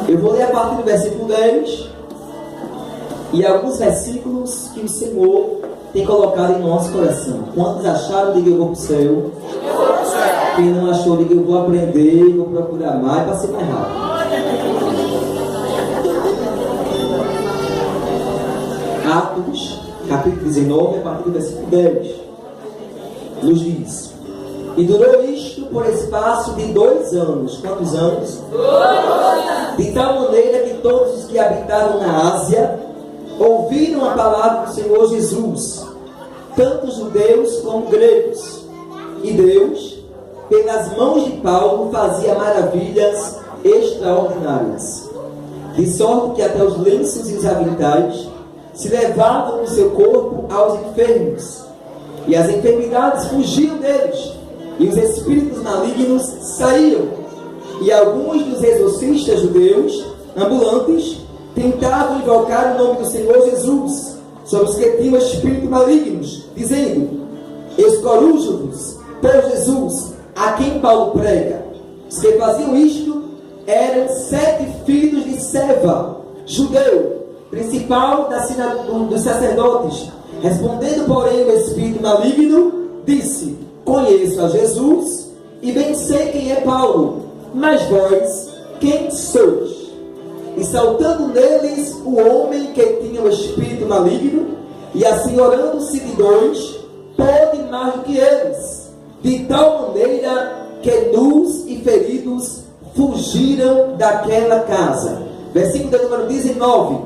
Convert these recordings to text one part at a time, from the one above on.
Eu vou ler a partir do versículo 10 e alguns versículos que o Senhor tem colocado em nosso coração. Quantos acharam, diga eu vou para o céu. Quem não achou, diga eu vou aprender, vou procurar mais para ser mais rápido. Atos, capítulo 19, a partir do versículo 10, nos diz: e durou isto por espaço de 2 anos. Quantos anos? 2 anos. De tal maneira que todos os que habitavam na Ásia ouviram a palavra do Senhor Jesus, tanto judeus como gregos. E Deus, pelas mãos de Paulo, fazia maravilhas extraordinárias, de sorte que até os lenços e os aventais se levavam no seu corpo aos enfermos, e as enfermidades fugiam deles, e os espíritos malignos saíam. E alguns dos exorcistas judeus ambulantes tentavam invocar o nome do Senhor Jesus sobre os que tinham espíritos malignos, dizendo: escorujo-vos por Jesus, a quem Paulo prega. Os que faziam isto eram 7 filhos de Seva, judeu, principal da sinagoga dos sacerdotes. Respondendo, porém, o espírito maligno, disse: conheço a Jesus e bem sei quem é Paulo, mas vós quem sois? E saltando neles o homem que tinha o espírito maligno, e assim orando-se de 2, pôde mais do que eles, de tal maneira que nus e feridos fugiram daquela casa. Versículo de número 19.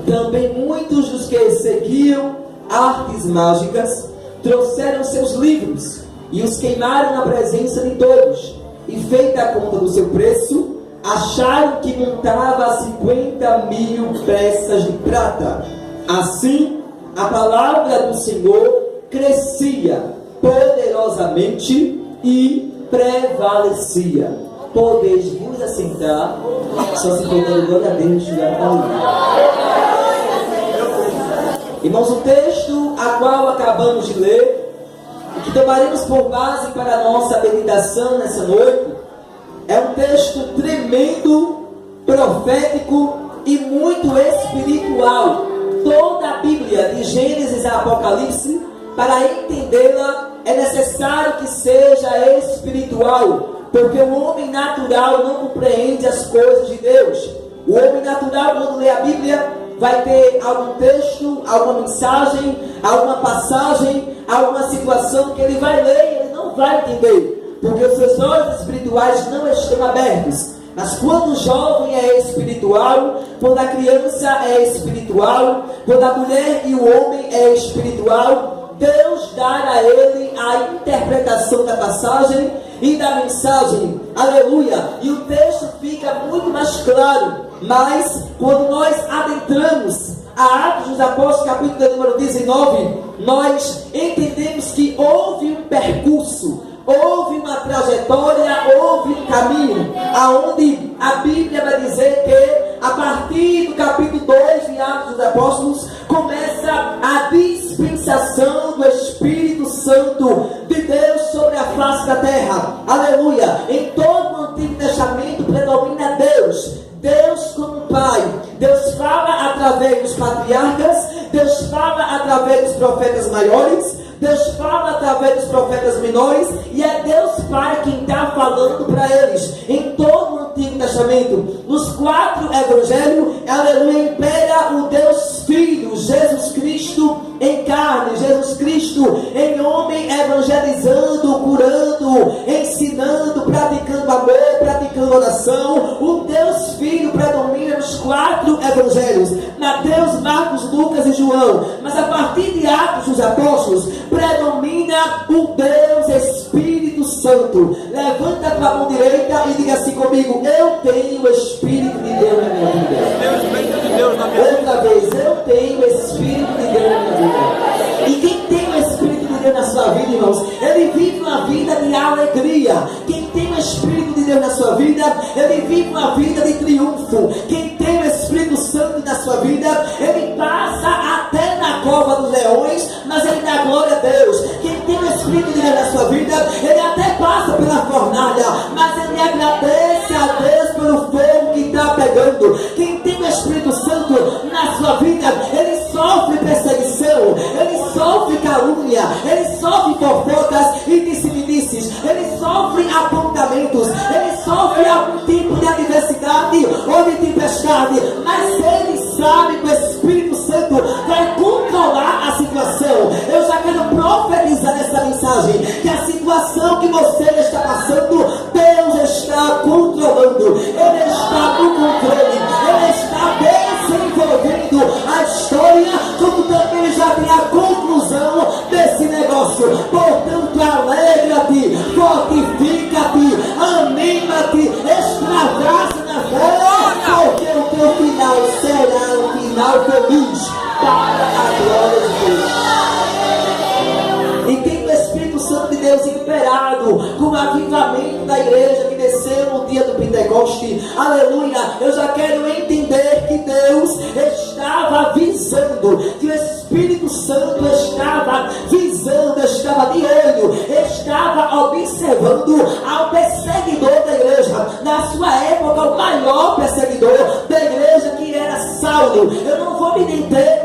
Também muitos dos que seguiam artes mágicas trouxeram seus livros e os queimaram na presença de todos, e feita a conta do seu preço, acharam que montava a 50.000 peças de prata. Assim, a palavra do Senhor crescia poderosamente e prevalecia. Podeis vos assentar, só se for dando glória a Deus, irmãos, o texto a qual acabamos de ler, e que tomaremos por base para a nossa meditação nessa noite, é um texto tremendo, profético e muito espiritual. Toda a Bíblia, de Gênesis a Apocalipse, para entendê-la é necessário que seja espiritual, porque o homem natural não compreende as coisas de Deus. O homem natural, quando lê a Bíblia, vai ter algum texto, alguma mensagem, alguma passagem, alguma situação que ele vai ler e ele não vai entender, porque os seus olhos espirituais não estão abertos. Mas quando o jovem é espiritual, quando a criança é espiritual, quando a mulher e o homem é espiritual, Deus dá a ele a interpretação da passagem e da mensagem, aleluia, e o texto fica muito mais claro. Mas quando nós adentramos a Atos dos Apóstolos, capítulo número 19, nós entendemos que houve um percurso, houve uma trajetória, houve um caminho, aonde a Bíblia vai dizer que a partir do capítulo 2 de Atos dos Apóstolos começa a dispensação do Espírito Santo de Deus sobre a face da terra, aleluia. Em todo o Antigo Testamento predomina Deus como Pai. Deus fala através dos patriarcas, Deus fala através dos profetas maiores, Deus fala através dos profetas menores, e é Deus Pai quem está falando para eles. Em todo o Antigo Testamento, nos 4 evangelhos, aleluia, impera o Deus Filho, Jesus Cristo em carne, Jesus Cristo em homem, evangelizando, curando, ensinando, praticando amor, praticando oração. O Deus Filho predomina nos 4 evangelhos, Mateus, Marcos, Lucas e João. Mas a partir de Atos dos Apóstolos, predomina o Deus Espírito Santo. Levanta a tua mão direita e diga assim comigo: eu tenho o Espírito de Deus na minha vida. Outra vez, eu tenho o Espírito de Deus na minha vida. E quem tem o Espírito de Deus na sua vida, irmãos, ele vive uma vida de alegria. Quem tem o Espírito de Deus na sua vida, ele vive uma vida de triunfo. Quem tem o Espírito Santo na sua vida, ele passa até na cova dos leões, mas ele dá glória a Deus. Quem tem o Espírito de Deus na sua vida, ele até passa pela fornalha, mas ele agradece a Deus pelo fogo que está ele sofre fofocas e disse-me-disses, ele sofre apontamentos, ele sofre algum tipo de adversidade ou de tempestade, mas ele sabe que o Espírito Santo vai controlar a situação. Eu já quero profetizar nessa mensagem que a situação que você está passando, Deus está controlando, ele está no controle, ele está desenvolvendo a história, como também já tem a conclusão desse negócio. Portanto, alegra-te, fortifica-te, anima-te, extravasa na fé, porque o teu final será um final feliz para a glória de Deus. E tem o Espírito Santo de Deus imperado com o avivamento da igreja que desceu no dia do Pentecoste. Aleluia! Eu já quero entender que Deus estava visando, que o Espírito Santo estava visando, estava de olho, estava observando ao perseguidor da igreja. Na sua época, o maior perseguidor da igreja, que era Saulo. Eu não vou me deter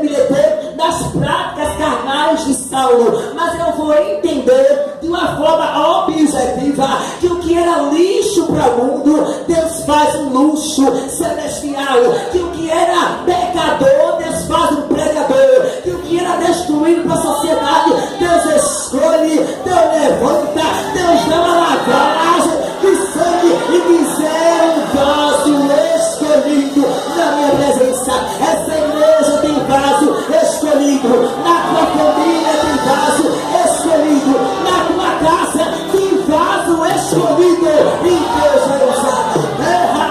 nas práticas carnais de Saulo, mas eu vou entender de uma forma objetiva que o que era lixo para o mundo, Deus faz um luxo celestial, que o que era pecador, Deus faz um pregador, que o que era destruído para a sociedade, Deus escolhe, Deus levanta, Deus dá uma lavagem de sangue e quiser um vaso escolhido na minha presença. Essa igreja tem vaso escolhido, na tua família tem vaso escolhido, na tua casa tem vaso escolhido, e Deus vai usar a terra.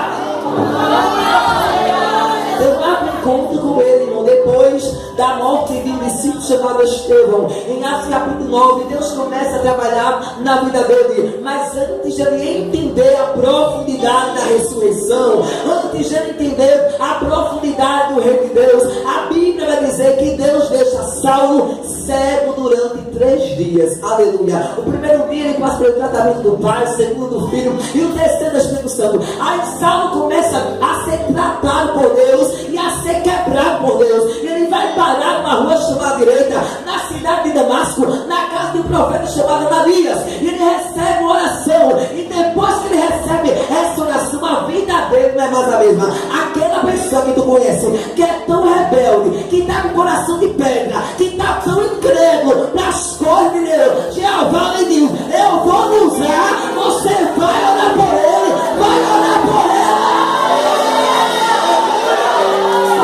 Eu marco encontro com ele, irmão, depois da morte de um discípulo chamado Estevão. Em Atos capítulo 9, Deus começa a trabalhar na vida dele, mas antes de ele entender a profundidade da ressurreição, antes de ele entender a profundidade do reino de Deus, a Bíblia vai dizer que Deus deixa Saulo cego durante 3 dias. Aleluia! O primeiro dia ele passa pelo tratamento do Pai, o segundo do Filho e o terceiro do Espírito Santo. Aí Saulo começa a ser tratado por Deus e a ser quebrado por Deus. E ele vai parar numa rua chamada direita, na cidade de Damasco, na casa de um profeta chamado Ananias. E ele recebe uma oração, e depois que ele recebe essa oração, a vida dele não é mais a mesma. Aquela pessoa que tu conhece, que é tão rebelde, que está com o coração de pedra, que está tão incrédulo para as coisas de Deus, Jeová lhe diz: eu vou lhe usar, você vai orar por ele, vai orar por ela.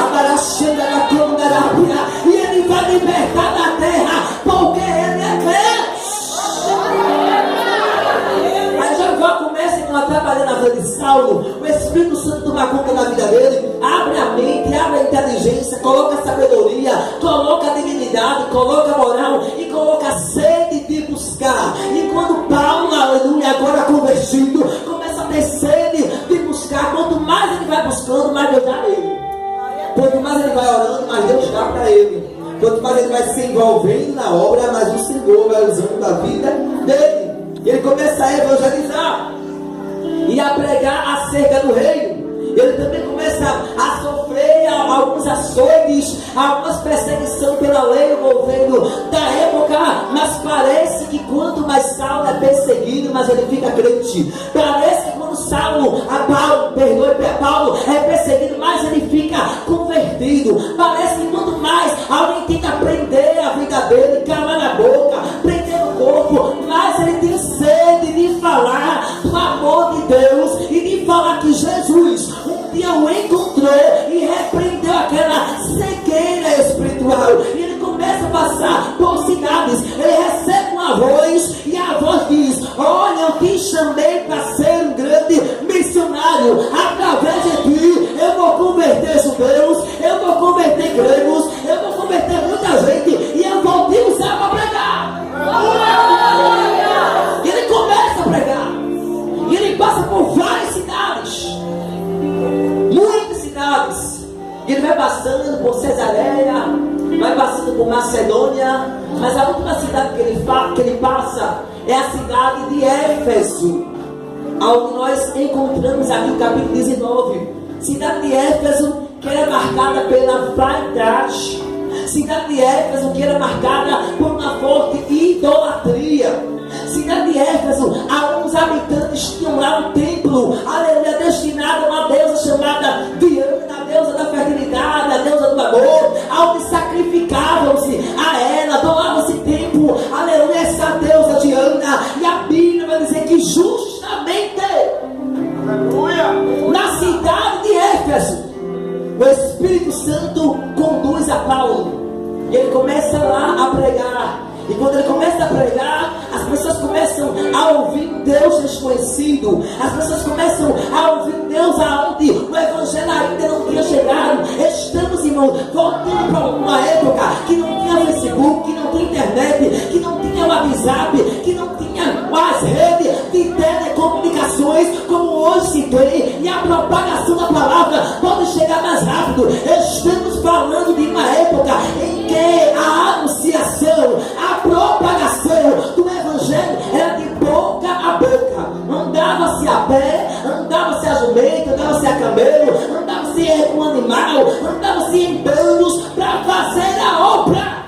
Agora chega na terapia, e ele vai libertar da terra, porque ele é Deus. Aí Jeová começa então a trabalhar na vida de Saulo. O Espírito Santo toma conta da vida dele, abre a mente, abre a inteligência, coloca a sabedoria, coloca a dignidade, coloca a moral e coloca a sede de buscar. E quando Paulo, aleluia, agora convertido, começa a ter sede de buscar, quanto mais ele vai buscando, mais Deus dá a ele. Quanto mais ele vai orando, mais Deus dá para ele. Quanto mais ele vai se envolvendo na obra, mais o Senhor vai usando a vida dele. E ele começa a evangelizar e a pregar acerca do reino. Ele também começa a sofrer alguns açoites, algumas perseguições pela lei, o governo da época. Mas parece que quanto mais Saulo é perseguido, mais ele fica crente. Parece que quando Paulo é perseguido, mais ele fica convertido. Parece que quanto mais alguém tenta prender a vida dele, calar na boca, prender no corpo, mais ele tem sede de falar do amor de Deus e de falar que Jesus um dia o encontrou e repreendeu aquela cegueira espiritual. E ele começa a passar por cidades, ele recebe uma voz e a voz diz: olha, eu te chamei para ser um grande missionário. Através de ti eu vou converter judeus, eu vou converter gregos, eu vou converter muita gente, e eu vou te usar para pregar. E ele começa a pregar, e ele passa por várias cidades, muitas cidades, e ele vai passando por Cesareia, vai passando por Macedônia, mas a última cidade que ele passa é a cidade de Éfeso, onde nós encontramos aqui o capítulo 19. Cidade de Éfeso que era marcada pela vaidade, cidade de Éfeso que era marcada por uma forte idolatria. Cidade de Éfeso, alguns habitantes tinham lá um templo, aleluia, destinado a uma deusa chamada Diana, a deusa da fertilidade, a deusa do amor, onde sacrificavam-se a ela, doavam-se tempo, aleluia, essa deusa Diana. E a Bíblia vai dizer que justamente na cidade de Éfeso, o Espírito Santo conduz a Paulo. E ele começa lá a pregar. E quando ele começa a pregar, as pessoas começam a ouvir um Deus desconhecido. As pessoas começam a ouvir um Deus aonde o Evangelho ainda não tinha chegado. Estamos, irmãos, voltando para uma época que não tinha Facebook, que não tinha internet, que não tinha WhatsApp, que não tinha as redes de telecomunicações como hoje se tem. E a propagação da palavra pode chegar mais rápido. Estamos falando de uma época em que a anunciação, a propagação do Evangelho era de boca a boca. Andava-se a pé, andava-se a jumento, andava-se a camelo, andava-se com animal, andava-se em bandos para fazer a obra.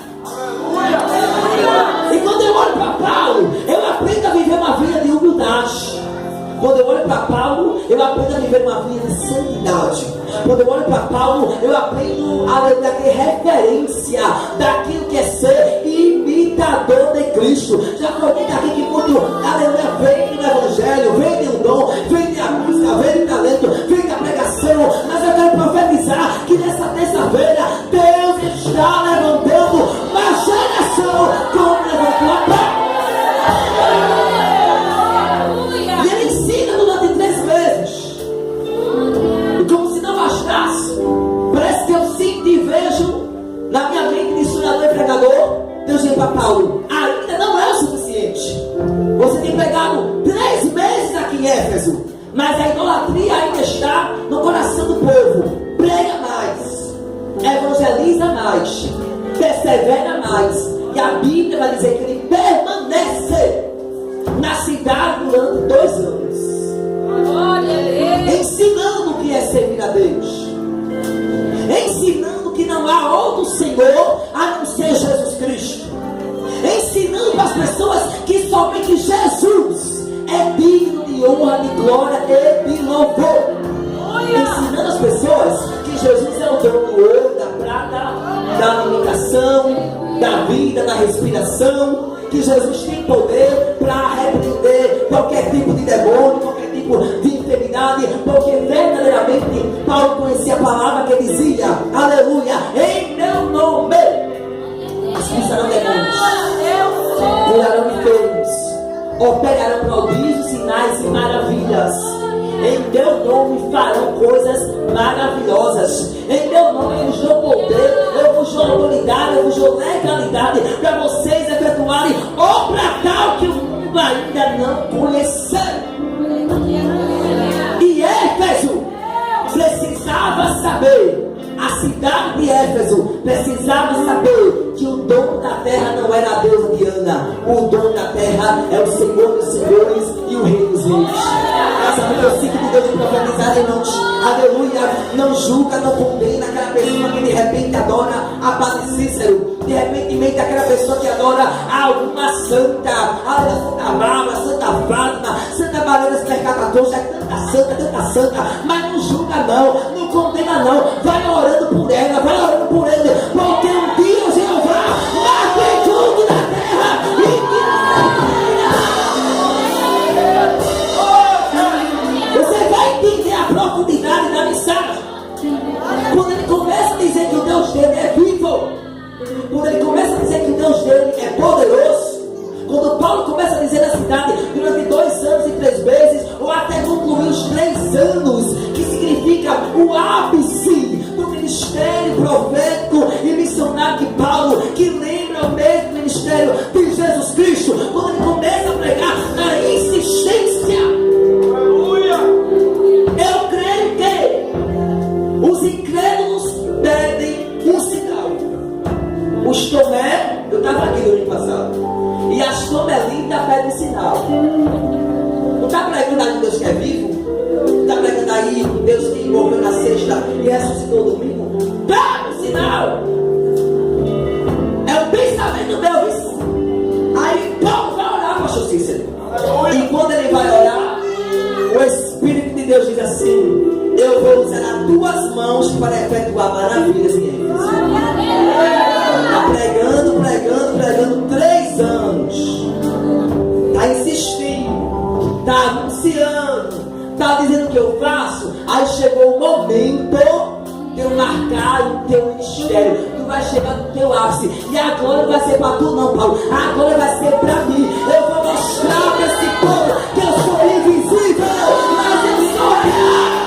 E quando eu olho para Paulo, eu aprendo a viver uma vida de humildade. Quando eu olho para Paulo, eu aprendo a viver uma vida de santidade. Quando eu olho para Paulo, eu aprendo a ter referência daquilo que é ser imitador de Cristo. Já foi alguém aqui que quando, aleluia, vem do Evangelho, vem de um dom, vem da música, vem do talento, vem da pregação. Mas eu quero profetizar que nessa terça-feira Deus está levantando uma geração como levantou a Paulo. Parece que eu sinto e vejo na minha mente de historiador e pregador. Deus diz para Paulo: ainda não é o suficiente. Você tem pregado 3 meses aqui em Éfeso, mas a idolatria ainda está no coração do povo. Prega mais, evangeliza mais, persevera mais. E a Bíblia vai dizer que ele permanece na cidade durante 2 anos, ensinando o que é servir a Deus, ensinando que não há outro Senhor a não ser Jesus Cristo, ensinando para as pessoas que somente Jesus é digno de honra, de glória e de louvor, ensinando as pessoas que Jesus é o dono do ouro, da prata, da alimentação, da vida, da respiração, que Jesus tem poder para repreender qualquer tipo de demônio, qualquer tipo de enfermidade, porque verdadeiramente Paulo conhecia a palavra que dizia, aleluia, em meu nome expulsarão demônios, curarão enfermos, operarão prodígios, sinais e maravilhas. Em meu nome farão coisas maravilhosas. Em meu nome eu vos dou poder, eu vos dou autoridade, eu vos dou legalidade para vocês efetuarem obra tal que o mundo ainda não conheceu. E Éfeso precisava saber, a cidade de Éfeso precisava saber que o dono da terra não era a deusa Diana. O dono da terra é o Senhor dos senhores e o Rei dos reis. Essa é o ciclo de Deus de profetizar, irmãos. Aleluia. Não julga, não condena aquela pessoa que de repente adora a Padre Cícero. De repente aquela pessoa que adora alguma santa, a Santa Bárbara, Santa Fátima, Santa Maria das Percatações, é tanta santa, mas não julga não condena não. Vai orando por ela, vai orando por ele, porque um dia o Jeová vai tudo na terra e você vai entender a profundidade da mensagem. Quando ele começa a dizer que o Deus dele é vivo, quando ele começa a dizer que o Deus dele é poderoso, quando Paulo começa a dizer na cidade durante 2 anos e 3 meses, ou até concluir os 3 anos, que significa o ápice do ministério profético e missionário de Paulo, que lembra o mesmo ministério de Jesus Cristo, quando ele começa a pregar na insistência. Aleluia! Eu creio que os incrédulos pedem um sinal. Os Tomé, eu estava aqui no ano passado, e as Tomelitas pedem sinal. Não está pregando aí um Deus que é vivo? Não está pregando aí um Deus que morreu na sexta e ressuscitou no domingo? Dá um sinal! É o pensamento meu, isso. Espírito de Deus diz assim: eu vou usar as tuas mãos para efetuar maravilhas em Éfeso. Está pregando 3 anos. Está insistindo, está anunciando, está dizendo o que eu faço. Aí chegou o momento de eu marcar o teu ministério. Tu vai chegar no teu ápice. E a glória vai ser para tu não, Paulo. A glória vai ser para mim. Eu vou mostrar para esse povo que eu sou invisível, mas eu sou real.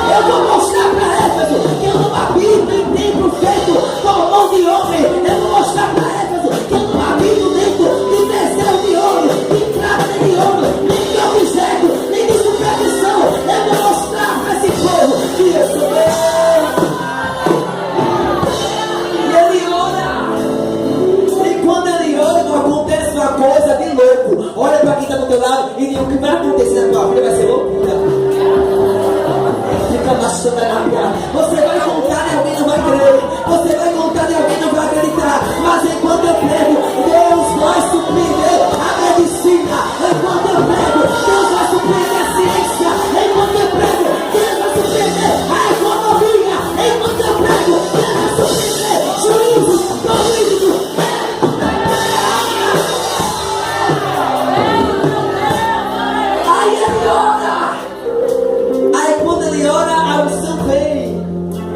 Eu vou mostrar para Éfeso que eu não habito em templo feito por mão de homem. Eu vou mostrar para Éfeso que eu não habito dentro de desejo de homem, de prata de homem, nem de objeto, nem de superstição. Eu vou mostrar para esse povo que eu sou real. E ele ora. E quando ele ora, não acontece uma coisa de louco. Olha para quem está do teu lado e diz: o que vai acontecer na tua vida vai ser loucura. Você vai contar e alguém não vai crer. Você vai contar e alguém não vai acreditar. Mas enquanto eu prego, Deus vai surpreender a medicina. Enquanto eu prego, Deus vai surpreender a ciência. Enquanto eu prego, Deus vai surpreender a economia. Enquanto eu prego, Deus vai surpreender juízos políticos. Aí ele ora. Aí quando ele ora, a unção vem.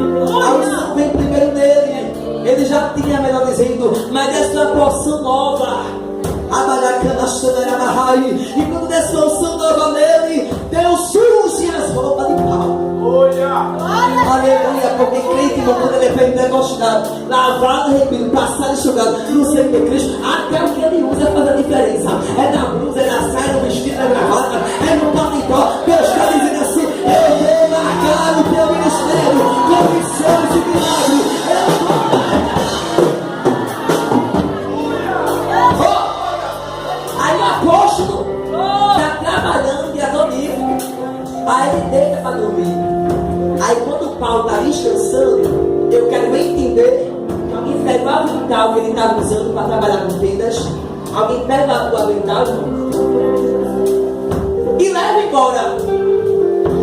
A unção vem primeiro nele. Ele já tinha a melhor dizendo: mas essa é uma porção nova. E quando desce a unção nova nele, Deus surge as roupas de pau. Aleluia, porque crente não quando ele é pentecostal, lavado, repido, passado e enxugado no sangue de Cristo, até o que ele usa faz a diferença. É na blusa, é na saia, no vestido, na gravata, é no paletó. Deus está dizendo assim: eu vou marcar o teu ministério com missões e milagres. Eu vou marcar. Aí o apóstolo está trabalhando de adonismo. Aí ele deita para dormir. Aí quando Paulo está descansando, eu quero entender que alguém pega o avental que ele estava usando para trabalhar com tendas. Alguém pega o avental e leva embora.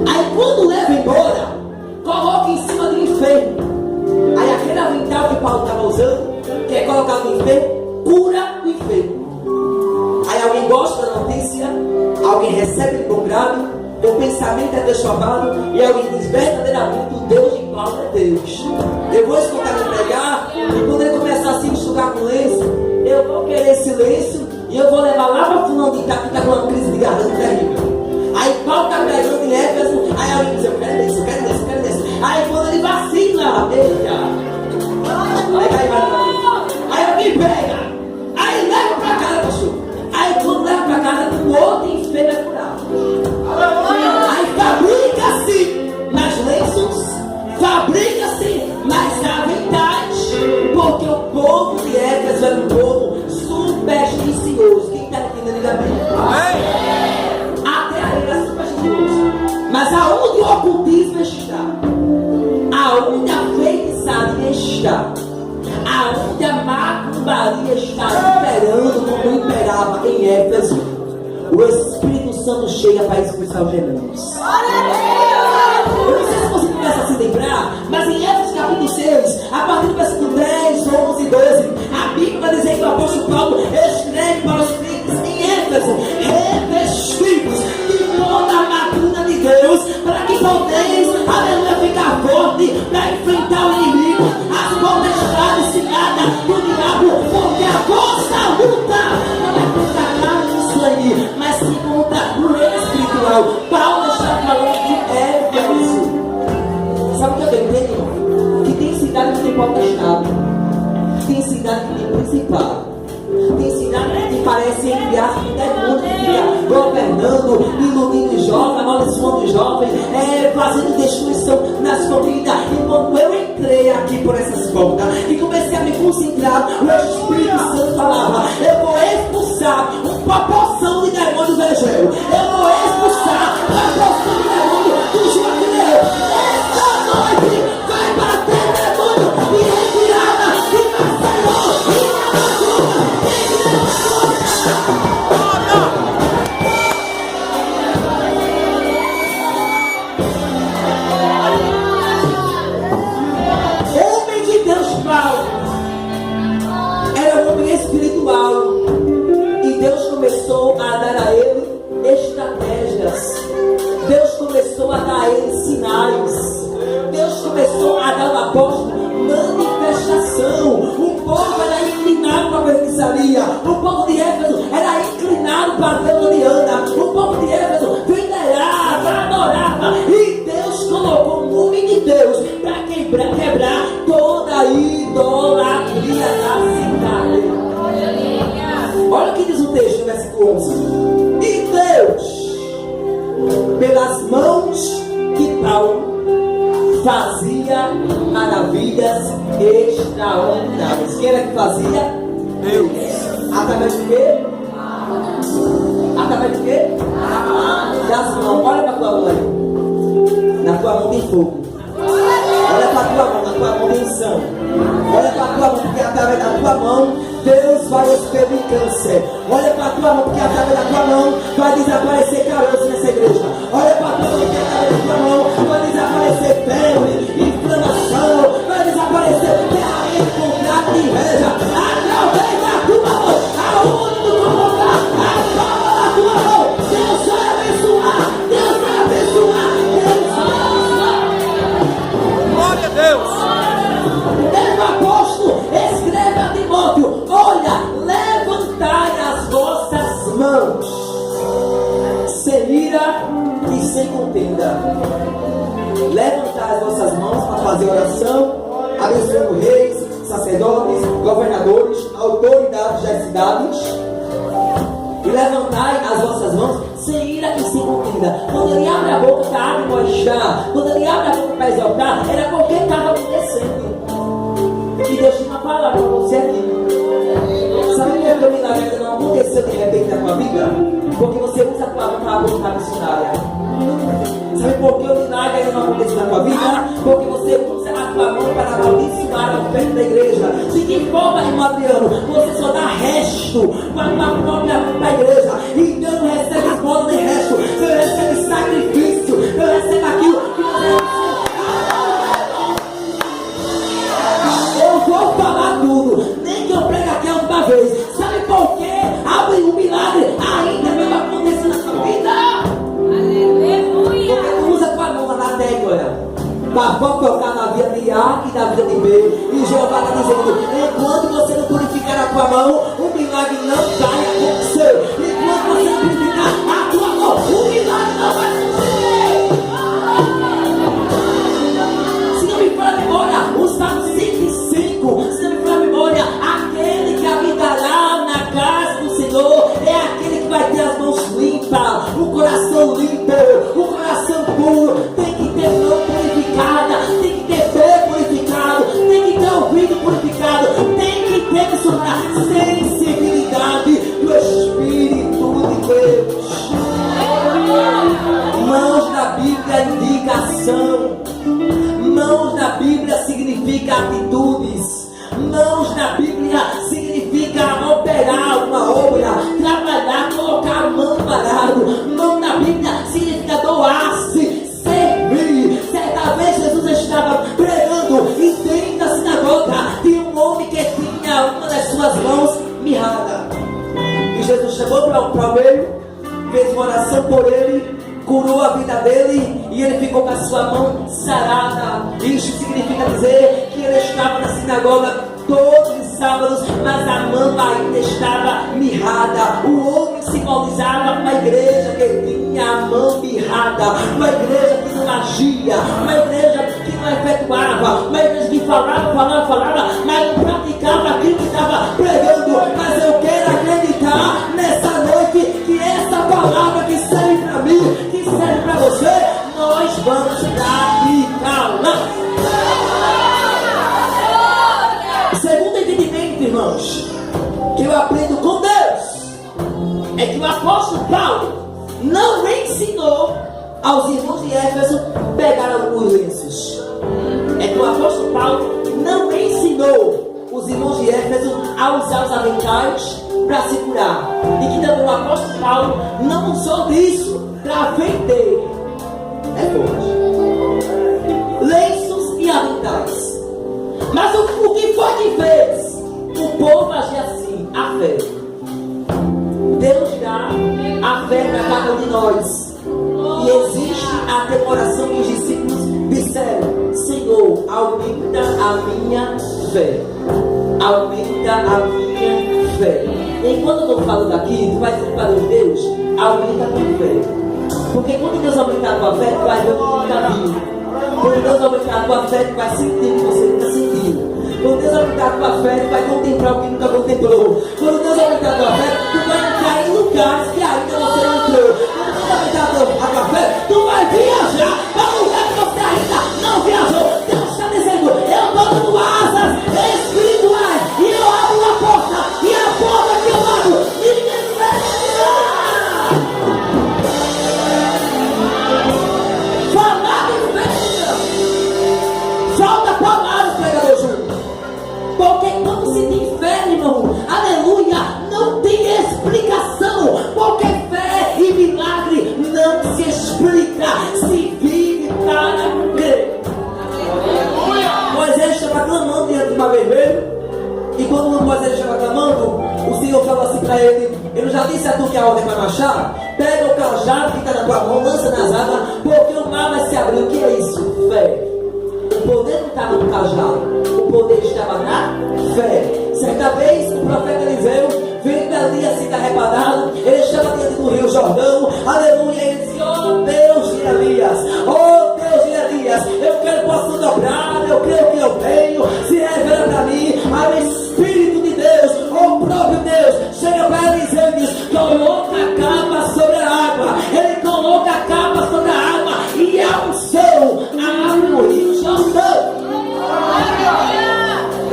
Aí quando leva embora, coloca em cima do enfermo. Aí aquele avental que Paulo estava usando, que é colocado no enfermo, cura o enfermo. Aí alguém gosta da notícia, alguém recebe o grave, o pensamento é transformado e alguém diz: verdadeiramente o Deus de Paulo é Deus. Eu vou escutar ele pregar, e quando ele começar a se enxugar com lenço, eu vou querer esse lenço e eu vou levar lá para o fulano de Itaca que está com uma crise de garganta terrível. Aí Paulo está pregando em Éfeso, aí alguém diz: eu quero desse, eu quero desse, eu quero desse. Aí quando ele vacila, aí alguém pega, aí leva para casa, pastor. Aí quando leva para casa, o outro enfermo é curado. Aí fabrica-se mais lenços, fabrica-se mais aventais, porque o povo de Éfeso era um povo supersticioso. Quem está entendendo, diga bem. Até aí era supersticioso. Mas aonde o ocultismo está, aonde a feitiçaria está, aonde a macumbaria está imperando como imperava em Éfeso, o Espírito Santo chega para expulsar os demônios. Eu não sei se você começa a se lembrar, mas em Éfeso capítulo 6, a partir do versículo 10, 11 e 12, a Bíblia vai dizer que o apóstolo Paulo escreve para os crentes em Éfeso: revestidos de toda a armadura de Deus, para que podeis, aleluia, ficar forte para enfrentar o inimigo, as potestades ciladas do diabo, porque a vossa luta não é contra a carne e o sangue, mas sim contra o reino espiritual. Paulo está falando de Éfeso. Sabe o que eu entendo, irmão? Que tem cidade que tem potestade, tem cidade que tem principado, tem cidade que parece enviar um demônio que fica governando, iludindo jovens, amaldiçoando os jovens, fazendo destruição nas famílias. E quando eu entrei aqui por essas portas e comecei a me concentrar, o Espírito Santo falava: eu vou expulsar uma porção de demônios do Egeu, eu vou expulsar uma porção de demônios do Juazeiro. Esta noite vai bater demônio e retirada de Maceió e na madruga. pelas mãos de Paulo, fazia maravilhas extraordinárias. Quem era que fazia? Deus. Através de quê? Através de quê? Das mãos. Olha para a tua mão aí. Na tua mão tem fogo. Olha para a tua mão, na tua mão tem unção. Olha para a tua mão, porque através da tua mão Deus vai expelir câncer. Olha para a tua mão, porque através da tua mão vai desaparecer caroço nessa igreja. Olha para a tua mão, porque através da tua mão vai desaparecer febre, inflamação, vai desaparecer ferramenta, contrato de inveja. Através da tua mão, aonde tu colocar a palma da tua mão, Deus vai abençoar, Deus vai abençoar, Deus vai abençoar. Glória a Deus. O apóstolo escreve a Timóteo: olha, levantai as vossas mãos sem ira e sem contenda. Levantai as vossas mãos para fazer oração, abençoando reis, sacerdotes, governadores, autoridades das cidades. E levantai as vossas mãos sem ira e sem contenda. Quando ele abre a boca para admoestar, quando ele abre a boca para exaltar, era porque estava acontecendo. E Deus tinha uma palavra para você aqui. Sabe por que o milagre ainda não aconteceu de repente na tua vida? Porque você usa a tua mão para apontar missionária. Sabe por que o milagre ainda não aconteceu na tua vida? Porque você usa a tua mão para abençoar a oferta da igreja. De que forma, irmão Adriano? Você só dá resto com a tua própria mão para a igreja. Então não recebe esmola nem resto. Você recebe sacrifício. Eu recebo aquilo que você vou falar tudo, nem que eu pregue aqui uma vez. Sabe por quê? Abre um milagre ainda vai acontecer na sua vida. Aleluia. Porque tu usa a tua mão na tecla para focar na vida de A e na vida de B. E Jeová está dizendo: enquanto você não purificar a tua mão, o milagre não vai acontecer. Enquanto você não purificar a tua mão, o milagre não vai acontecer. Se não me for a memória, o Salmo 105, se não me for a memória, aquele que habitará na casa do Senhor é aquele que vai ter as mãos limpas, o coração limpo, o coração puro. Tem que ter mão purificada, tem que ter pé purificado, tem que ter ouvido purificado, tem que ter sensibilidade do Espírito de Deus. Mãos na Bíblia indica ação. Mãos na Bíblia significa atitudes. Mãos na Bíblia significa operar uma obra, trabalhar, colocar a mão parado. Mão na Bíblia significa doar-se, servir. Certa vez Jesus estava pregando e dentro da sinagoga tinha um homem que tinha uma das suas mãos mirrada. E Jesus chamou para ele, fez uma oração por ele, curou a vida dele e ele ficou com a sua mão sarada. Isso significa dizer que ele estava na sinagoga todos os sábados, mas a mão ainda estava mirrada. O homem simbolizava uma igreja que tinha a mão mirrada, uma igreja que não agia, uma igreja que não efetuava, uma igreja que falava, mas não praticava aquilo que estava pregando. Mas eu quero acreditar nessa noite que essa palavra que serve para mim, que serve para você, nós vamos praticá-la. O segundo entendimento, irmãos, que eu aprendo com Deus, é que o apóstolo Paulo não ensinou aos irmãos de Éfeso pegar alguns lenços. É que o apóstolo Paulo não ensinou os irmãos de Éfeso a usar os aventais para se curar. E que também o apóstolo Paulo não usou disso para vender. É forte. Lenços e aventais. Mas o que foi que fez o povo agir assim? A fé. Deus dá a fé para cada um de nós. E existe a oração que os discípulos disseram: Senhor, aumenta a minha fé. Aumenta a minha fé. Enquanto eu estou falando aqui, tu vai dizer para Deus: aumenta a tua fé. Porque quando Deus aumentar a tua fé, tu vai ver o que está vindo. Quando Deus aumentar a tua fé, tu vai sentir o que você nunca sentiu. Quando Deus aumentar a tua fé, tu vai contemplar o que nunca contemplou. Quando Deus aumentar a tua fé, tu vai entrar em lugares que ainda você não entrou. Quando Deus aumentar a tua fé, tu para ele: eu não já disse a tu que a ordem vai marchar? Pega o cajado que está na tua mão, lança nas águas, porque o mar vai se abrir. O que é isso? Fé. O poder não estava no cajado, o poder estava na fé. Certa vez o profeta Eliseu, vendo ali assim arrebatado, ele estava diante do rio Jordão, aleluia, e ele disse: oh Deus de Elias, oh Deus de Elias, eu quero, posso dobrar, eu creio que eu tenho, se revela para mim. Aí o Espírito de Deus, o próprio Deus, chega para Eliseu e diz: coloca a capa sobre a água. Ele coloca a capa sobre a água e a unção abre o rio Jordão.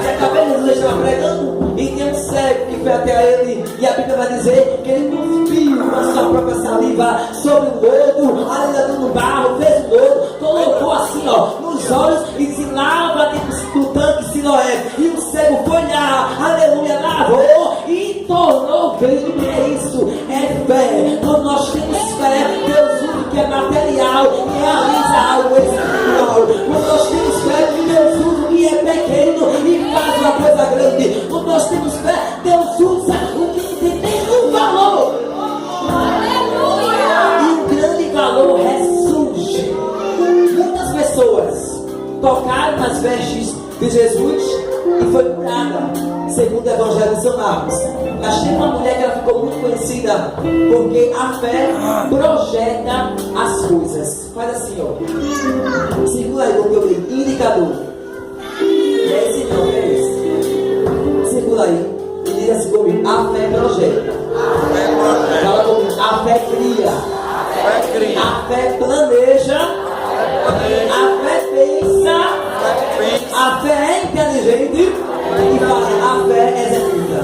Certa vez Jesus estava pregando e tinha um cego que foi até ele, e a Bíblia vai dizer que ele cuspiu com a sua própria saliva sobre o lodo, ali no barro, fez o lodo, colocou assim nos olhos e se lava dentro do tanque Siloé, e o cego foi lá, aleluia, lavou e tornou verde. É isso, é fé. Quando nós temos fé, Deus usa o que é material e realiza algo espiritual. Quando nós temos fé, Deus usa o que é pequeno e faz uma coisa grande. Quando nós temos fé, Deus usa o que não tem nenhum valor. E o grande valor ressurge. Muitas pessoas tocaram nas vestes de Jesus e foi curada, segundo o Evangelho de São Marcos. Mas tem uma mulher que ela ficou muito conhecida porque a fé projeta as coisas. Faz assim, segura aí o que eu li, indicador. É esse não, é esse. Segura aí e diga assim comigo: a fé projeta. Fala comigo: a fé cria. A fé planeja. A fé pensa. A fé é inteligente e fala: a fé executa.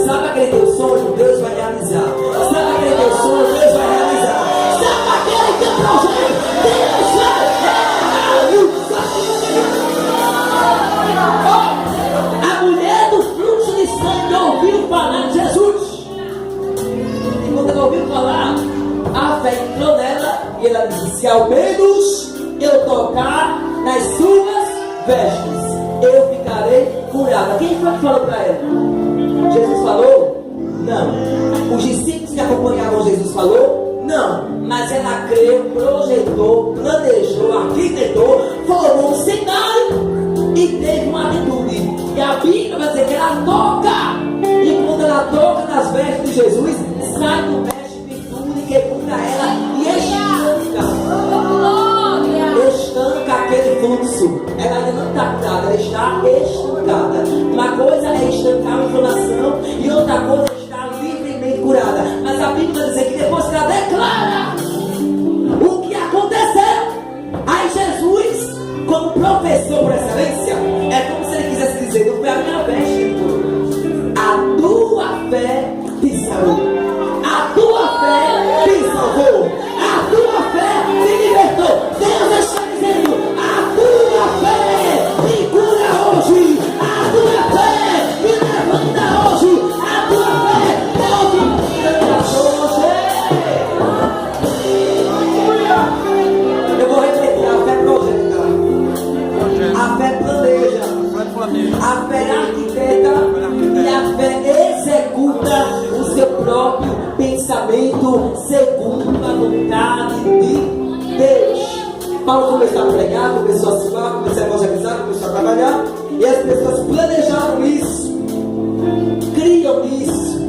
Sabe aquele teu sonho? Deus vai realizar. Sabe aquele teu sonho? Deus vai realizar. Sabe aquele teu projeto? Deus vai realizar. A mulher do fluxo de sangue ouviu falar de Jesus. E quando ela ouviu falar, a fé entrou nela e ela disse: se ao menos eu tocar nas suas vestes, eu ficarei curada. Quem foi que falou para ela? Jesus falou? Não. Os discípulos que acompanhavam Jesus falou? Não. Mas ela creu, projetou, planejou, arquitetou, formou um cenário e teve uma atitude. E a Bíblia vai dizer que ela toca. E quando ela toca nas vestes de Jesus, sai do veste virtude que cura ela e estanca aquele fluxo. Ela ainda não está curada, ela está estancada. Uma coisa é estancar a inflamação e outra coisa é estar livremente curada. Mas a Bíblia vai dizer que depois que ela declara o que aconteceu, aí Jesus, como professor por excelência, é como se ele quisesse dizer: não foi a minha veste, a tua fé te salvou. A tua fé te salvou. A tua fé te libertou. Deus está dizendo: a tua fé te cura hoje. A tua fé te levanta hoje. A tua fé te hoje. Eu vou repetir: a fé projeta, a fé planeja, a fé arquiteta e a fé executa o seu próprio pensamento segundo a vontade de Deus. Paulo começou a pregar, começou a silvar, começou a evangelizar, começou a trabalhar, e as pessoas planejaram isso, criam nisso,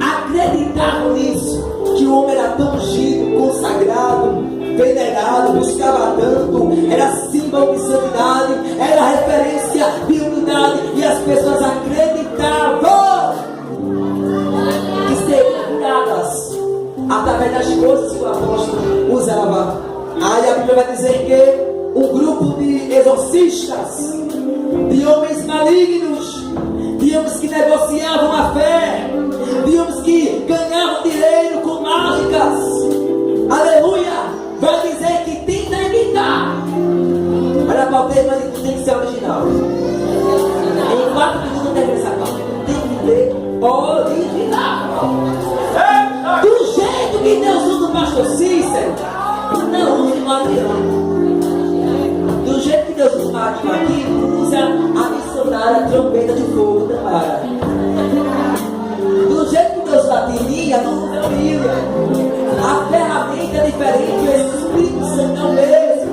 acreditavam nisso, que o homem era tão ungido, consagrado, venerado, buscava tanto, era símbolo de santidade, era referência de humildade, e as pessoas acreditavam que seriam curadas através das coisas que o apóstolo usava. Aí a Bíblia vai dizer que um grupo de exorcistas, de homens malignos, de homens que negociavam a fé, de homens que ganhavam dinheiro com mágicas, aleluia, vai dizer que tenta imitar. Olha para o tema, mas tem que ser original. Em 4 minutos não tem essa parte, tem que ter original. Do jeito que Deus usa o pastor Cícero, não usa o Adriano. Do jeito que Deus usa o Adriano aqui, usa a missionária trombeta de fogo da Mara. Do dia, não família. A ferramenta é diferente, o Espírito Santo é o mesmo.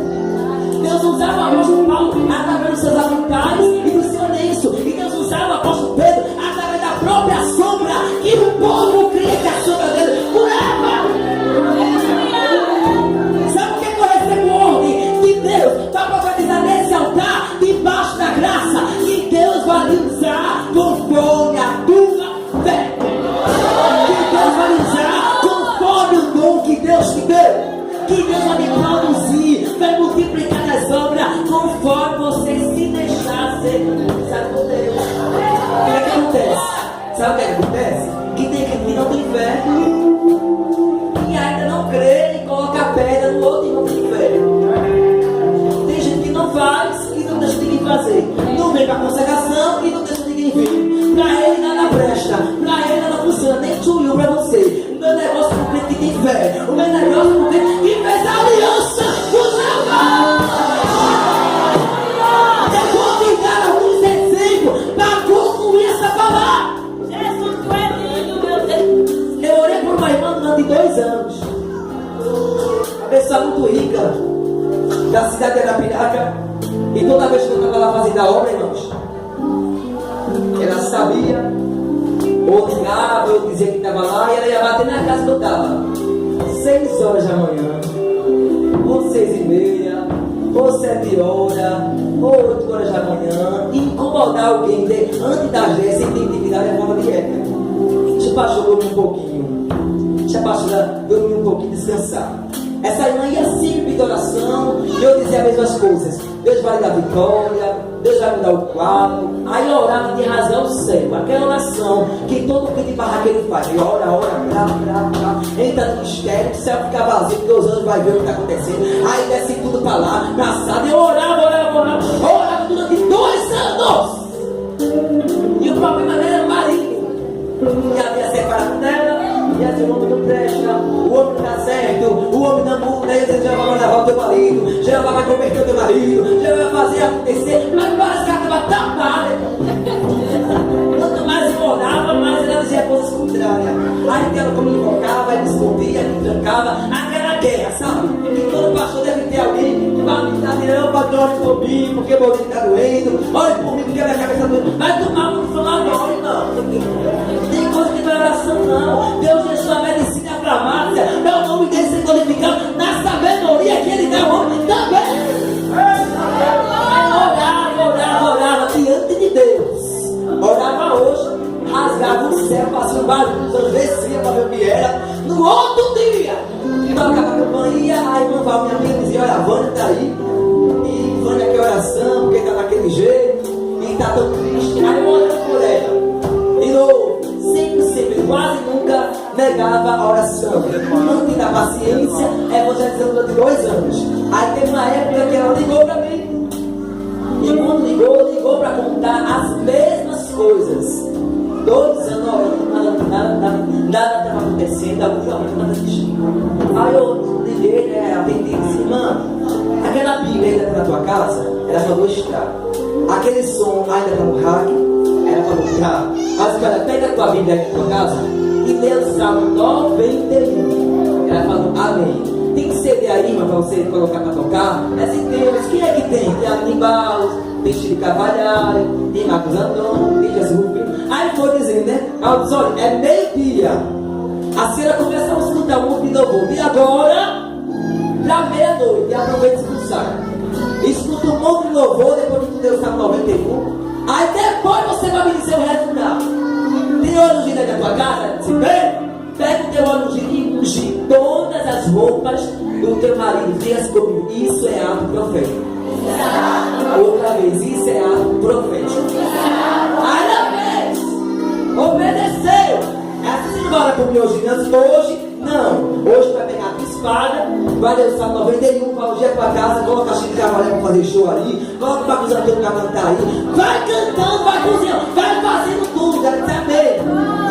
Deus usava o apóstolo Paulo através dos seus aventais e do seu lenço. E Deus usava o apóstolo Pedro através da própria sombra, que o povo cria que a sombra dele curava. Sabe o que eu recebo ordem de Deus para profetizar nesse altar, debaixo da graça, que Deus vai lhe usar conforme a tua fé. Que Deus vai lhe usar conforme o dom que Deus te deu. Que Deus vai lhe produzir, vai multiplicar as obras conforme você se deixar ser usado por Deus. O que acontece? Sabe o que acontece? Que tem gente que não tem fé e ainda não crê e coloca a pedra no outro e não tem fé. Tem gente que não faz e não deixa ninguém fazer. Não vem para a consagração e não deixa ninguém vir. Para ele nada presta, para ele nada funciona, nem tchuiu para você. O meu negócio é o crente que tem fé. O meu negócio é o crente que fez a aliança com o Senhor. Eu vou te dar alguns exemplos para concluir essa palavra. Jesus, tu é lindo, meu Deus. Eu orei por uma irmã durante 2 anos. Uma pessoa muito rica, da cidade de Arapiraca. E toda vez que eu estava lá fazendo a obra, irmãos, ela sabia, ou ligava, ou dizia que estava lá, e ela ia bater na casa que eu estava. 6 horas da manhã, ou 6h30, ou 7 horas, ou 8 horas da manhã, e incomodar alguém antes da agência, sem ter intimidade, é forma de ética. Deixa o pastor dormir um pouquinho, deixa a pastora dormir um pouquinho, descansar. Essa irmã ia sempre pedir oração, e eu dizia as mesmas coisas. Deus vai dar vitória, Deus vai me dar o quadro. Aí eu orava de rasgar o céu. Aquela oração que todo crente de barraca ele faz. Ele ora, entra no mistério, o céu fica vazio, 2 anos vai ver o que está acontecendo. Aí desce tudo para lá, na sala. Eu orava durante 2 anos. E o problema dela era o marido. E havia separado dela. E assim, o homem não presta, o homem não dá certo, o homem não muda, aí você já vai levar o teu marido, já vai converter o teu marido, já vai fazer acontecer, mas parece que ela estava tapada. Quanto mais eu orava, mais ela dizia coisas contrárias. Aí ela como invocava, aí me escondia, me trancava, aquela guerra, sabe? E todo pastor deve ter alguém que vai me dar não, pastor, olhe por mim, porque o meu dedo está doendo, olhe por mim, porque a minha cabeça está doendo. Vai tomar um inflamatório, não. Tem coisa que não é oração, não. Deus deixou a medicina para a farmácia, é o nome dele ser glorificado na sabedoria que ele dá ao homem também. Orava diante de Deus. Orava hoje, rasgava o céu, fazia um barulho, descia para ver o que era. No outro dia, tocava a campainha, a irmã Val, minha amiga, dizia: olha, a Vânia está aí. E Vânia quer oração, porque está daquele jeito, e está tão triste. Aí eu orava por ela. De novo, sempre, quase nunca negava a oração. Não tinha paciência, evangelizando durante 2 anos. Aí teve uma época que ela ligou para mim. E quando ligou para contar as mesmas coisas. 2 anos orando, nada estava acontecendo, nada existia. Aí eu liguei, atendi e disse: irmã, aquela Bíblia ainda está na tua casa? Ela falou: está. Aquele som ainda está no rádio? Ela falou: tá. Mas cara, pega a tua Bíblia aqui na tua casa e lê o Salmo 91. Ela falou: amém. Tem CD aí, irmã, para você colocar para tocar? Assim, Deus, quem é que tem? Tem Aníbal, tem Chico Cavalhari, tem Marcos Antônio, tem Jesus Rufino. Aí foi dizendo, né? Ela disse: olha, é meio-dia. A senhora começa a escutar um monte de louvor. E agora, para meia-noite, e aproveita e expulsar. Escuta um monte de louvor, depois que tu deu o Salmo 91. Aí depois você vai me dizer o resultado. Tem óleo ungido aí na tua casa? Se bem, pega o teu óleo ungido e unge todas as roupas do teu marido. Diga assim comigo: isso é ato profético. Outra vez, isso é ato profético. Aí ela fez, obedeceu. Essa você não vai orar por mim hoje, não. Hoje vai pegar a tua espada, vai ler o Salmo 91, vai ungir a tua casa, coloca a Chico Cavalhari para fazer show ali, coloca o Marcos Antônio para cantar aí, vai cantando, vai cozinhando, vai fazendo tudo, quero saber.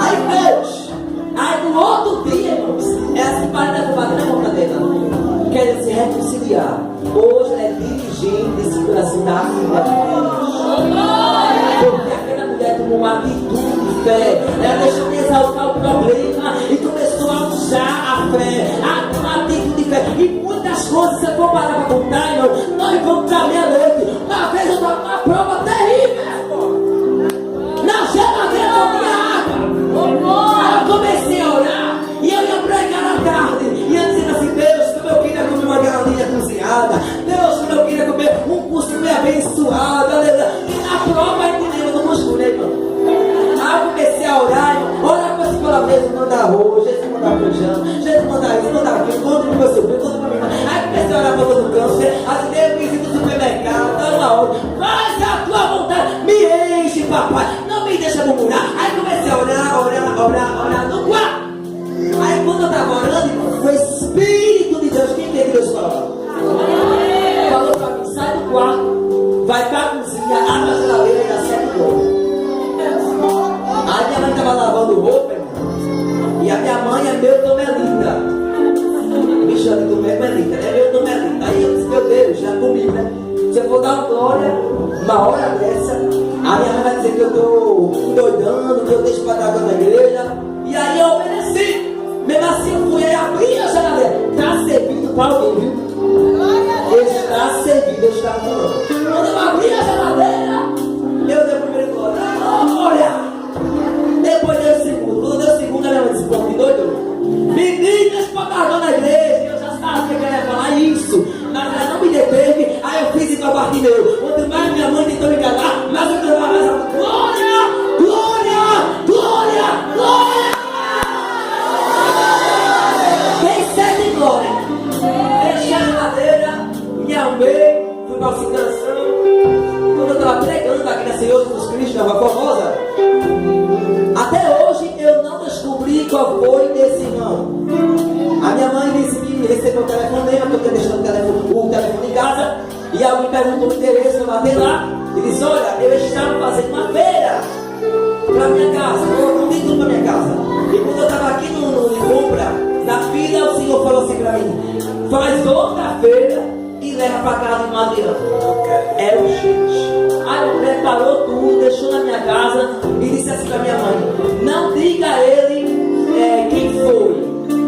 Aí fez. Aí no outro dia, irmãos, ela se para da comadre na conta dela, querendo se reconciliar. Hoje ela é dirigente desse coração da Assembleia de Deus. Porque aquela mulher tomou uma atitude de fé, ela deixou de exaltar o problema e começou coisas, se eu for parar para contar, irmão, nós vamos para meia-noite. Uma vez eu estava numa prova terrível, na geladeira não tinha água. Aí eu comecei a orar e eu ia pregar à tarde. E eu dizendo assim: Deus, como eu queria comer uma galinha cozinhada. Deus, como eu queria comer um costume abençoado. Aleluia. E na prova eu não musculei, irmão. Aí eu comecei a orar, irmão. Orar com esse pela vez, manda arroz, Jesus manda feijão, Jesus manda isso, manda aquilo, conta pro meu sobrinho, conta pra mim. Aí comecei a orar para todo câncer. Assim, eu visito no supermercado, tá na hora. Faz a tua vontade, me enche, papai. Não me deixa murmurar. Aí comecei a orar no quarto. Aí quando eu estava orando, irmão, o Espírito de Deus, quem tem Deus falando? Falou para mim: sai do quarto, vai para a cozinha, abre a geladeira e acende o fogo. Aí minha mãe estava lavando roupa, irmão, e a minha mãe é meu Domelita. Me chama de Domelita, é meu Domelita. Aí eu disse: meu Deus, já comigo, né? Se eu for dar uma glória, uma hora dessa, a minha mãe vai dizer que eu estou doidando, que eu deixo para dar água na igreja. E aí eu obedeci. Mesmo assim eu fui abrir a geladeira. Está servindo para alguém, viu? Está servindo, eu estava falando. Quando eu abri a geladeira, eu dei o primeiro glória. Depois deu o segundo. Quando deu o segundo, ela disse: pô, que doido. Meninas para dar na igreja. Eu já sabia que ela ia falar isso. Mas ela não me deteve. Aí eu fiz igual Bartimeu. Quanto mais minha mãe tentou me calar, mais eu clamava mais alto: glória, glória, glória, glória. Glória. Deixei a geladeira, me arrumei, fui para a consideração. Quando eu estava pregando aqui na Senhor Jesus Cristo, na Rua Formosa, até hoje eu não descobri qual foi esse irmão. A minha mãe disse que recebeu o telefonema, que eu tinha deixado o telefone em casa, e alguém perguntou o endereço, eu batei lá e disse: olha, eu estava fazendo uma feira para minha casa, eu contei tudo para minha casa. E quando eu estava aqui no compra, na fila, o Senhor falou assim para mim: faz outra feira e leva para casa de Adriano. É urgente. Aí eu preparou tudo, deixou na minha casa e disse assim para minha mãe: não diga a ele quem foi.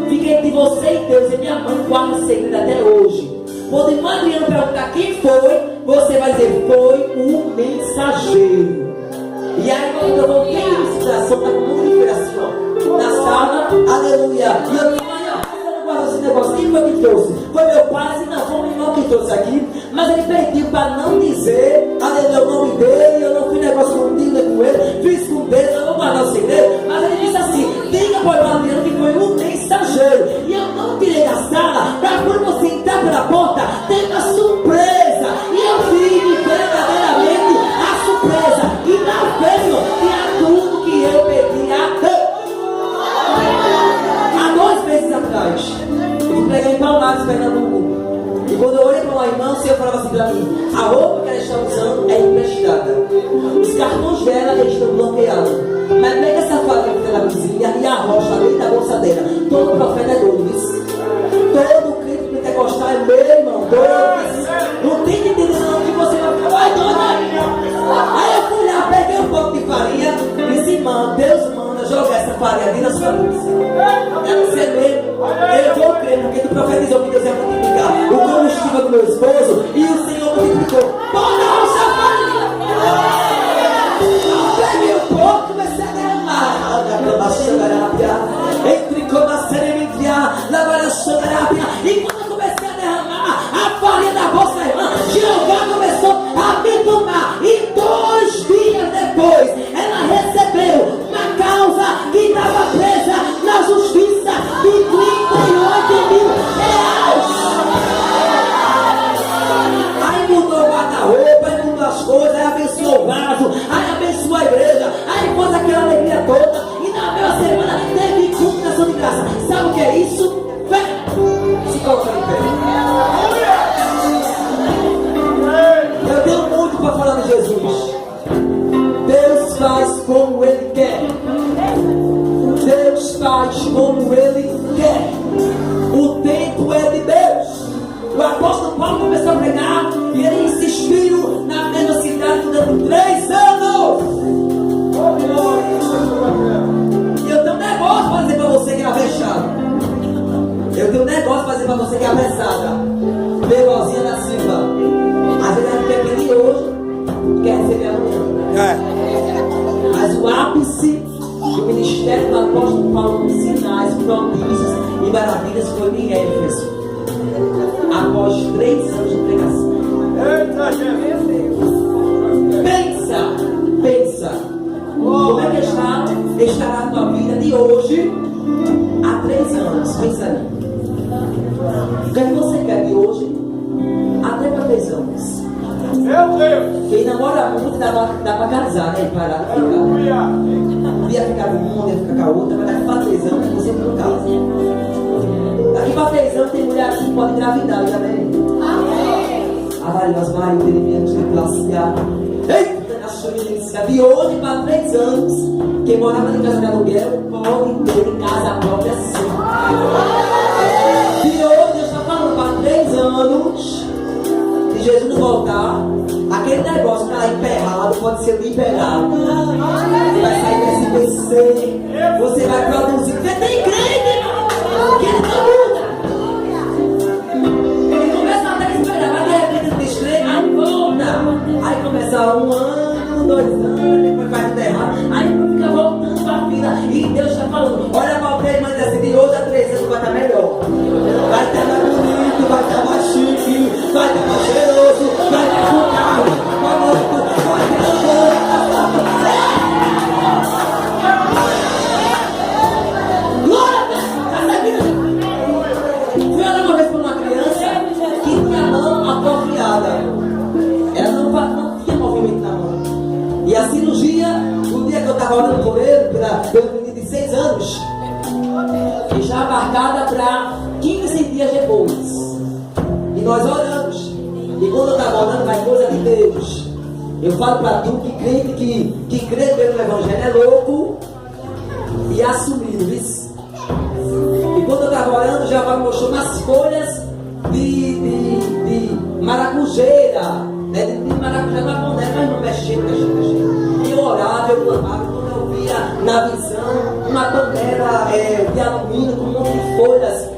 Fique entre você e Deus. E minha mãe guarda segredo até hoje. Quando o Adriano perguntar quem foi, você vai dizer: foi o mensageiro. E aí quando eu voltei a situação, está com muito assim, ó, na sala, aleluia. E eu disse: mãe, você não guarda esse negócio, quem foi que trouxe? Foi meu pai. Disse: não, foi um irmão que trouxe aqui, mas ele pediu para não dizer, aleluia, o nome dele. Eu não fiz negócio contigo nem com ele, fiz com Deus, eu vou guardar o segredo. Mas ele disse assim: diga para o Adriano que foi um mensageiro. E eu não tirei da sala, para quando você entrar pela porta, tem uma surpresa. E eu fiz verdadeiramente a surpresa. E na veio tinha tudo que eu pedi a Deus. Há 2 meses atrás, eu preguei em Palmares, Pernambuco. E quando eu olhei para uma irmã, o Senhor falava assim para mim: a roupa que ela está usando é emprestada, os cartões dela estão bloqueados. Mas pega essa faca que está na cozinha e arrocha dentro da bolsa dela. Todo profeta é doido, isso. Todo crente pentecostal é meu, irmão, doido. Não tem que entender não que você vai ficar mais doido. Aí eu fui lá, peguei um pouco de farinha e disse: irmã, Deus manda jogar essa farinha dentro da sua bolsa. É você mesmo. Eu vou crer, porque tu profetizou que Deus ia multiplicar o combustível do meu esposo e o Senhor multiplicou. Bora, rocha farinha! Peguei um pouco, comecei a derramar. Entre como a seremitria, lavar a chogarapia. E quando eu comecei a derramar a farinha da bolsa, irmã, Jeová começou a me tomar. E 2 dias depois, ela recebeu uma causa que estava presa na justiça de 38 mil reais. Aí mudou o guarda-roupa, aí mudou as coisas, aí abençoou o vaso, aí abençoou a igreja, aí pôs aquela alegria toda. E na mesma semana teve culto de ação de graça. Sabe o que é isso? Fé! Se coloca em pé. Eu tenho muito para falar de Jesus. Deus faz como Ele quer. Deus faz como Ele quer. O tempo é de Deus. O apóstolo Paulo começou a pregar e ele insistiu na mesma cidade durante 3 anos. E eu tenho um negócio para dizer para você que é avexado. Eu tenho um negócio para dizer para você que é apressada. Deus. Quem namora muito dá pra casar, né? Parado ficar. Um dia ficar com uma, um dia ficar com a outra, mas daqui pra 3 anos você não casa. Daqui pra 3 anos tem mulher que pode engravidar, amém? Avalias Maria, Jeremias, de classe A. Eita, na sua milícia. De hoje para 3 anos, quem morava em casa de aluguel pode ter casa própria sim. De hoje, Deus está falando para 3 anos, se Jesus não voltar, aquele negócio que está emperrado pode ser liberado. Você vai sair desse PC, você vai produzir. Você tem crente, irmão, que ele não muda. Ele começa até a esperar, mas de repente ele estreia, aí volta. Aí começa 1 ano, 2 anos, depois vai tudo errado. Aí fica voltando para a vida. E Deus está falando: olha para o trem, mas assim, de hoje a 3 anos vai estar melhor. Vai estar mais bonito, vai estar mais chique, vai estar mais cheiroso, vai estar com carro, vai moto, vai ter amor. Glória a Deus! Fui olhar uma vez para uma criança que tinha a mão atrofiada. Ela não tinha movimento na mão. E a cirurgia, no dia que eu estava orando por ele, pelo menino de 6 anos, estava marcada para 15 dias depois. E nós oramos. E quando eu estava orando, vai coisa de Deus. Eu falo para tu que crente que crê pelo Evangelho é louco e assumido isso. E quando eu estava orando, já me mostrou umas folhas de maracujeira, né? De maracujá na boneca, mas não mexendo. E eu orava, eu clamava, quando eu via na visão uma panela de alumínio com um monte de folhas.